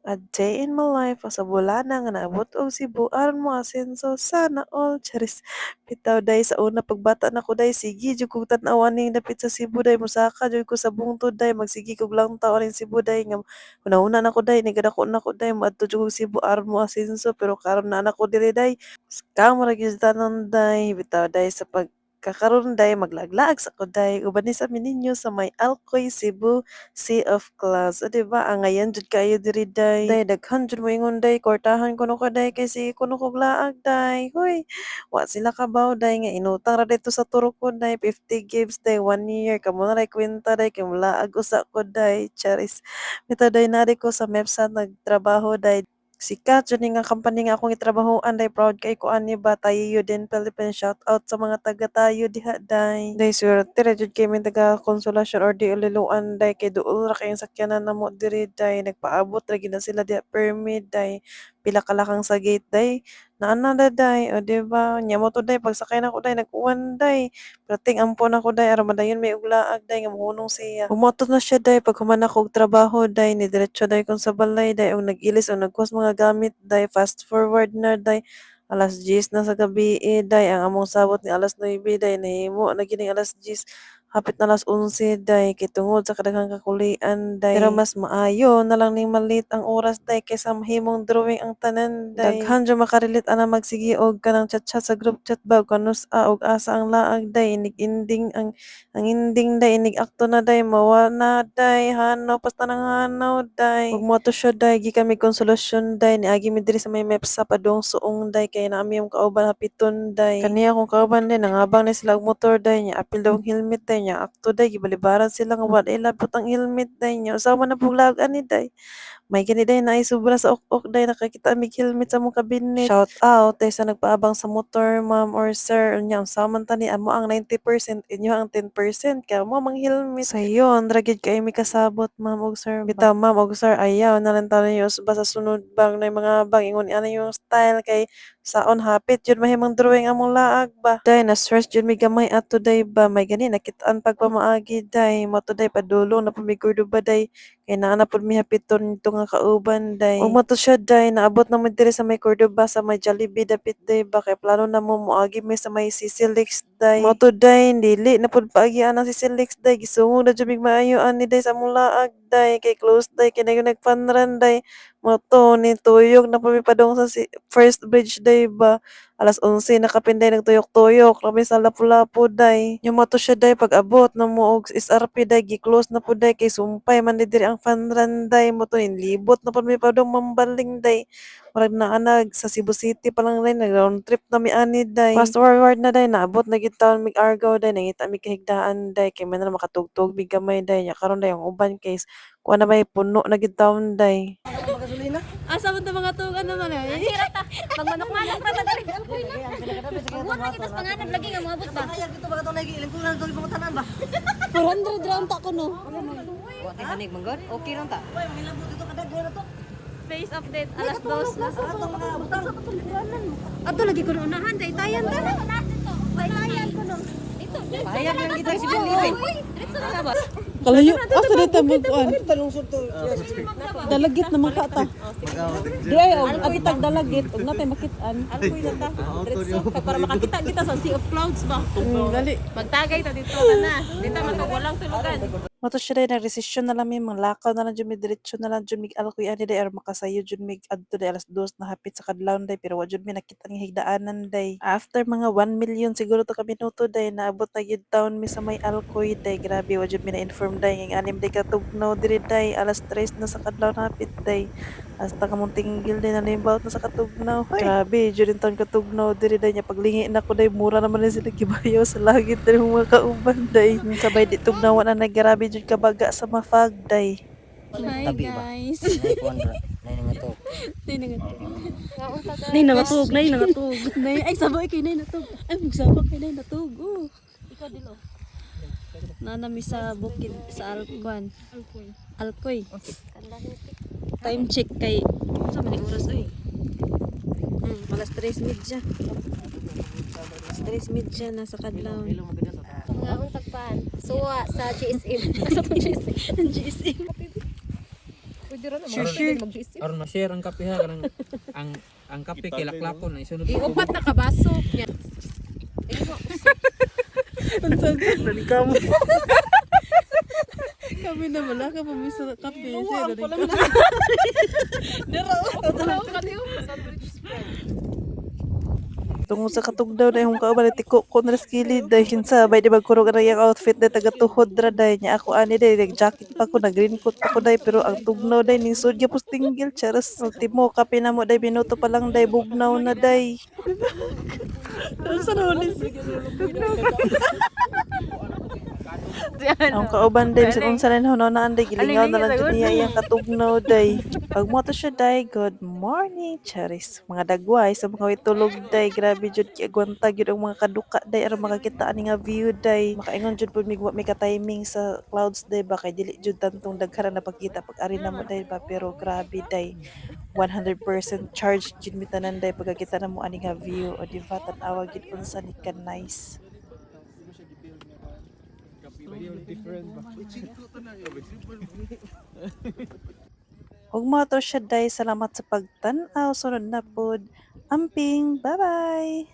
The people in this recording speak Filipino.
A day in my life sa bulana nga naabot og Cebu aron mo asenso sana all charis. Bitaw day sa una pagbata nako day sige jud kog tan-aw aning dapit sa Cebu day mosaka jud ko sa bungtod day magsige kog langtaw aning Cebu day nga una-una nako day nigadako nako day moadto jud kog Cebu aron mo asenso pero karon na nako diri day scam ra gyud tanan day bitaw day sa pagkakaroon day maglaglaag sa ko day uban ni sa Mininyo sa may Alcoy, Cebu. Sea of Clouds. O, 'di ba, angayan jud kayo diri day. Day daghan jud moingon day, kwartahan kuno ka day kay sige kuno kog laag day. Hoy, wa sila kabaw day nga inutang ra dito sa turok ko day 50 gigs day 1 year. Kamo na ray kwenta day kay mulaag usa ko day. Charis. Bitaw day nari ko sa MEPSA nagtrabaho day. Sikat jud ni nga company nga akong gitrabahoan day proud kay ko ani ba Tayo din Philippines shout out sa mga taga Tayo diha day. Day swerte ra jud kay may taga Konsolasyon or di Uliloan day kay duol ra kay ang sakyanan namo diri day nagpaabot ra gid na sila diha permit day pila ka lakang sa gate day naana na day o di ba nya mo to day pagsakay nako day nag-uwan day prating ampon ako day aron madayon may uglaag day nga mohunong siya. Bumoto na siya day pag human ako og trabaho day ni diretso day kon sa balay day og nag-ilis og nagkuha mga gamit day fast forward na day alas 10 na sa gabi day ang among sabot ni alas 9 day nahimo na gining alas 10 hapit na alas 11 day kay tungod sa kadaghang kakulian day. Pero mas maayo na lang ning malit ang oras day kaysa mahimong drawing ang tanan day. Daghan jud makarelate ana magsige og kanang chat-chat sa group chat ba kanus-a og asa ang laag day inig ending ang ending day inig akto na day mawa na day hanaw basta nang hanaw day. Ug moto siya day gikan mi konsolasyon day niagi mi diri sa may MEPSA padung suong day kay naami yung kauban hapiton day. Kaniya akong kauban day nangabang na sila og motor day nya apil daw ang helmet day nya akto day gibalibaran sila nga wa ilabot ang helmet day nya usaw man na puglag ani day. May gani day naay sobra sa ok-ok day nakakita mig helmet sa mong kabinet. Shout out day sa nagpaabang sa motor ma'am or sir unya unsa man tani amo ang 90% inyo ang 10% kaya mo mang helmet. Sayon ra gyud kay mi kasabot ma'am ug sir. Bitaw ma'am ug sir ayaw na lang tayo basta sunod bang na mga bang ingon ana yung style kay saon hapit jud mahimong drawing among laag ba. Day na stress jud mi gamay ato day ba may gani nakitaan pagpamaagi day mo to day padulong na pamigurdo ba day kay naa na pud mi hapiton nito nga kauban day. Ug mo to siya day naabot na mo diri sa may Cordoba sa may Jollibee dapit day ba kay plano na mo moagi mi sa may Sisilix day. Mo to day dili na pud paagi ang Sisilix day gisungod na jud mig maayo ani day sa among laag day kay close day kay nagpanran day. Mo to ni tuyok na pud mi padung sa first bridge day ba. Alas 11 na kapinday nagtuyok-tuyok labi sa lapu-lapu day. Yung mo to siya day pag-abot na mo og SRP day gi-close na pud day kay sumpay man ni diri ang fanran day mo to libot na pud mi padung mambaling day. Murag naa sa Cebu City pa lang day nag-round trip na mi ani day. Fast forward na day naabot na gid taon mig Argao day nangita mi kahigdaan day kay man na makatugtog mi gamay day nya karon day ang uban case kuha na may puno na gid taon day. Asa mo mga tugan naman eh. Pag manok-manok na tagarin. Huwag na kita panganag lagi nga maabot ba? Kaya dito ba ito lagi ilang kulang ito ibang tanan ba? 400 gram ta ko no. Wa tay hanig manggod. Okay lang ta. Oy, mahilabot dito kadaghan na to. Face update alas 2 na. Ato mga butang. Ato lagi ko unahan day tayan ta na. Tayan ko no. Ito. Pahayag lang kita si Bilibin. Ano ba? Kalayo asa dito mo kuan. Talong suto. Dalagit na makata. Di ay og agitag dalagit og natay makitaan. Alkoy na ta. Diretso para makakita kita sa Sea of Clouds ba. Dali. Magtagay ta dito na. Dito man walang tulugan. Moto siya day nagdesisyon na lang mi manglakaw na lang jud mi diretso na lang jud mig alkoy ani day aron makasayo jud mig adto day alas 2 na hapit sa kadlawon day pero wa jud mi nakita nga higdaanan day. After mga 1 million siguro to ka minuto day naabot na gyud taon mi sa may alkoy day grabe wa jud mi na-inform day nga anim day katugnaw diri day alas 3 na sa kadlawon hapit day. Hasta kamong tinggil day na limbawt na sa katugnaw. Hoy. Grabe jud taon katugnaw diri day nya paglingi na ko day mura naman na sila gibayo sa langit diri mga kauban day. Sabay di tugnawan na grabe jud kabaga sa mafag day. Hi guys. Nay Nay nangatug, nay nangatug. Nay ay sabay kay nay natug. Ay magsabak kay nay natug. Ikaw dilo. Nanami sa bukid sa Alcoy. Alcoy. Time check kay sa man oras oy. Alas 3:30. Alas 3:30 na sa kadlaw. Nga untag pan. Suwa sa GSM. Sa GSM. GSM. pwede rin. Sure. Aron ma-share ang kape ha kanang ang kape kay laklakon na isunod. Upat na kabaso. Yan. Kami na wala ka pa misa kape. Ang pala mo na. Tungod sa katugdaw na yung kauban na tiko ko na skilid dahil kinsa bay di magkurog na yung outfit na taga-tuhod ra dahil niya ako ani dahil nag-jacket pa ko nag-green coat pa ko dahil pero ang tugnaw dahil ning sudya pos tinggil charas ultimo kape na mo dahil minuto pa lang dahil bugnaw na dahil ang kauban dahil sa kung saan hunonaan dahil gilingaw na lang dyan niya iyang katugnaw dahil pag mo to siya dahil good morning charis mga dagway sa mga witulog dahil grabe jud kiagwanta gyud ang mga kaduka dahil aron makakita ani nga view dahil makaingon jud pud may ka-timing sa clouds dahil ba kay dili jud tantong daghanan na pagkita pag ari na mo dahil ba pero grabe dahil 100% charged jud mi tanan dahil pagkakita na mo ani nga view o di ba tan-awa gyud unsa ni ka nice. Ug mo to siya day salamat sa pagtan-aw sunod na pod amping bye bye.